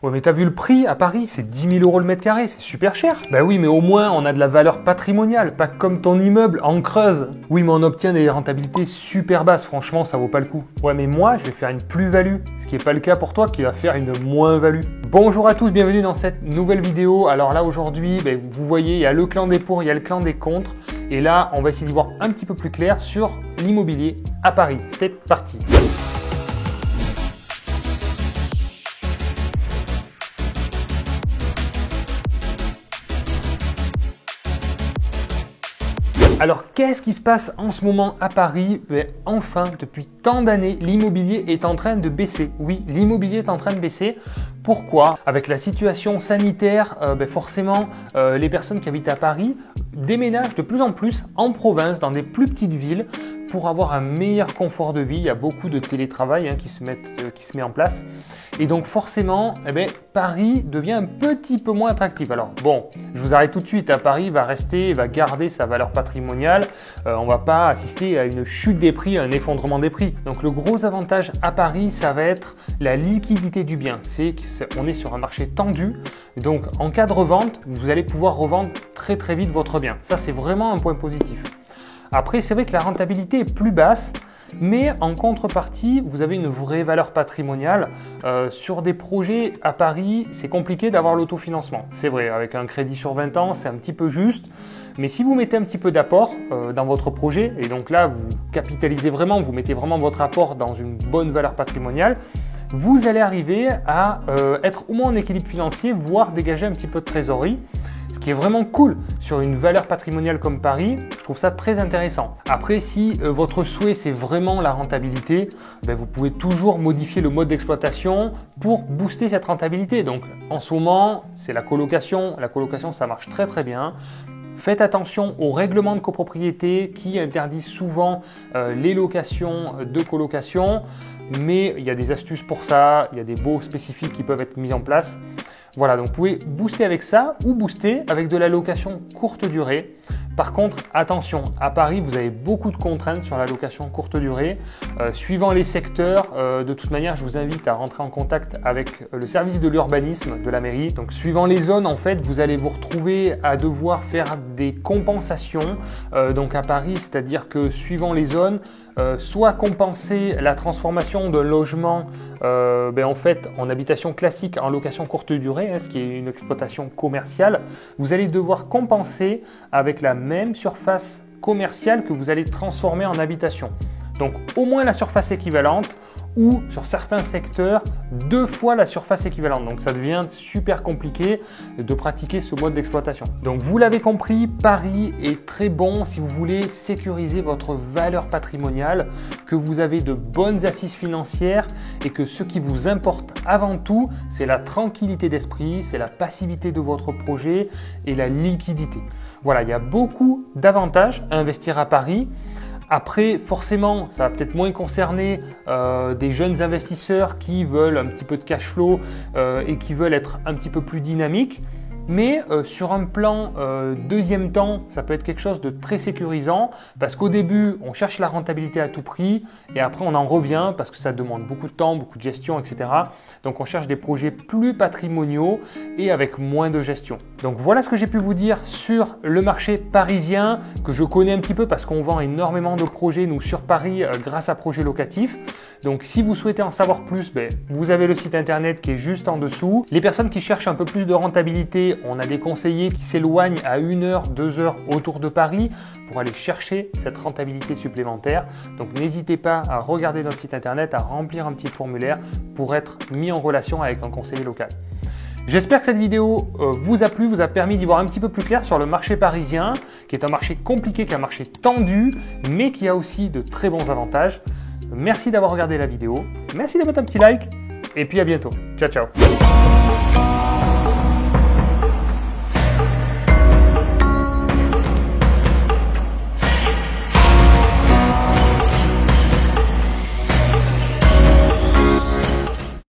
Ouais, mais t'as vu le prix à Paris, c'est 10 000 € le mètre carré, c'est super cher. Bah oui, mais au moins on a de la valeur patrimoniale, pas comme ton immeuble en Creuse. Oui, mais on obtient des rentabilités super basses, franchement ça vaut pas le coup. Ouais, mais moi je vais faire une plus-value, ce qui n'est pas le cas pour toi qui va faire une moins-value. Bonjour à tous, bienvenue dans cette nouvelle vidéo. Alors là aujourd'hui, vous voyez, il y a le clan des pour, il y a le clan des contre. Et là, on va essayer d'y voir un petit peu plus clair sur l'immobilier à Paris. C'est parti. Alors, qu'est-ce qui se passe en ce moment à Paris? Enfin, depuis tant d'années, l'immobilier est en train de baisser. Oui, l'immobilier est en train de baisser. Pourquoi? Avec la situation sanitaire, forcément, les personnes qui habitent à Paris déménagent de plus en plus en province, dans des plus petites villes, pour avoir un meilleur confort de vie. Il y a beaucoup de télétravail qui se met en place. Et donc forcément, Paris devient un petit peu moins attractif. Alors bon, je vous arrête tout de suite. Paris va garder sa valeur patrimoniale. On ne va pas assister à une chute des prix, à un effondrement des prix. Donc le gros avantage à Paris, ça va être la liquidité du bien. On est sur un marché tendu. Donc en cas de revente, vous allez pouvoir revendre très très vite votre bien. Ça, c'est vraiment un point positif. Après, c'est vrai que la rentabilité est plus basse, mais en contrepartie, vous avez une vraie valeur patrimoniale. Sur des projets à Paris, c'est compliqué d'avoir l'autofinancement. C'est vrai, avec un crédit sur 20 ans, c'est un petit peu juste. Mais si vous mettez un petit peu d'apport dans votre projet, et donc là, vous capitalisez vraiment, vous mettez vraiment votre apport dans une bonne valeur patrimoniale, vous allez arriver à être au moins en équilibre financier, voire dégager un petit peu de trésorerie. Ce qui est vraiment cool sur une valeur patrimoniale comme Paris, je trouve ça très intéressant. Après, si votre souhait c'est vraiment la rentabilité, vous pouvez toujours modifier le mode d'exploitation pour booster cette rentabilité. Donc en ce moment, c'est la colocation. La colocation, ça marche très très bien. Faites attention aux règlements de copropriété qui interdisent souvent les locations de colocation. Mais il y a des astuces pour ça, il y a des baux spécifiques qui peuvent être mis en place. Voilà, donc vous pouvez booster avec ça ou booster avec de la location courte durée. Par contre, attention, à Paris, vous avez beaucoup de contraintes sur la location courte durée. Suivant les secteurs, de toute manière, je vous invite à rentrer en contact avec le service de l'urbanisme de la mairie. Donc, suivant les zones, en fait, vous allez vous retrouver à devoir faire des compensations. Donc, à Paris, c'est-à-dire que suivant les zones, soit compenser la transformation d'un logement en habitation classique en location courte durée, ce qui est une exploitation commerciale, vous allez devoir compenser avec la même surface commerciale que vous allez transformer en habitation. Donc au moins la surface équivalente ou sur certains secteurs 2 fois la surface équivalente. Donc ça devient super compliqué de pratiquer ce mode d'exploitation. Donc vous l'avez compris, Paris est très bon si vous voulez sécuriser votre valeur patrimoniale, que vous avez de bonnes assises financières et que ce qui vous importe avant tout, c'est la tranquillité d'esprit, c'est la passivité de votre projet et la liquidité. Voilà, il y a beaucoup d'avantages à investir à Paris. Après, forcément, ça va peut-être moins concerner des jeunes investisseurs qui veulent un petit peu de cash flow et qui veulent être un petit peu plus dynamiques. Mais sur un plan deuxième temps, ça peut être quelque chose de très sécurisant parce qu'au début, on cherche la rentabilité à tout prix et après, on en revient parce que ça demande beaucoup de temps, beaucoup de gestion, etc. Donc, on cherche des projets plus patrimoniaux et avec moins de gestion. Donc, voilà ce que j'ai pu vous dire sur le marché parisien que je connais un petit peu parce qu'on vend énormément de projets, nous, sur Paris grâce à Projet Locatif. Donc, si vous souhaitez en savoir plus, vous avez le site internet qui est juste en dessous. Les personnes qui cherchent un peu plus de rentabilité, on a des conseillers qui s'éloignent à 1 heure, 2 heures autour de Paris pour aller chercher cette rentabilité supplémentaire. Donc n'hésitez pas à regarder notre site internet, à remplir un petit formulaire pour être mis en relation avec un conseiller local. J'espère que cette vidéo vous a plu, vous a permis d'y voir un petit peu plus clair sur le marché parisien, qui est un marché compliqué, qui est un marché tendu, mais qui a aussi de très bons avantages. Merci d'avoir regardé la vidéo, merci de mettre un petit like, et puis à bientôt. Ciao, ciao.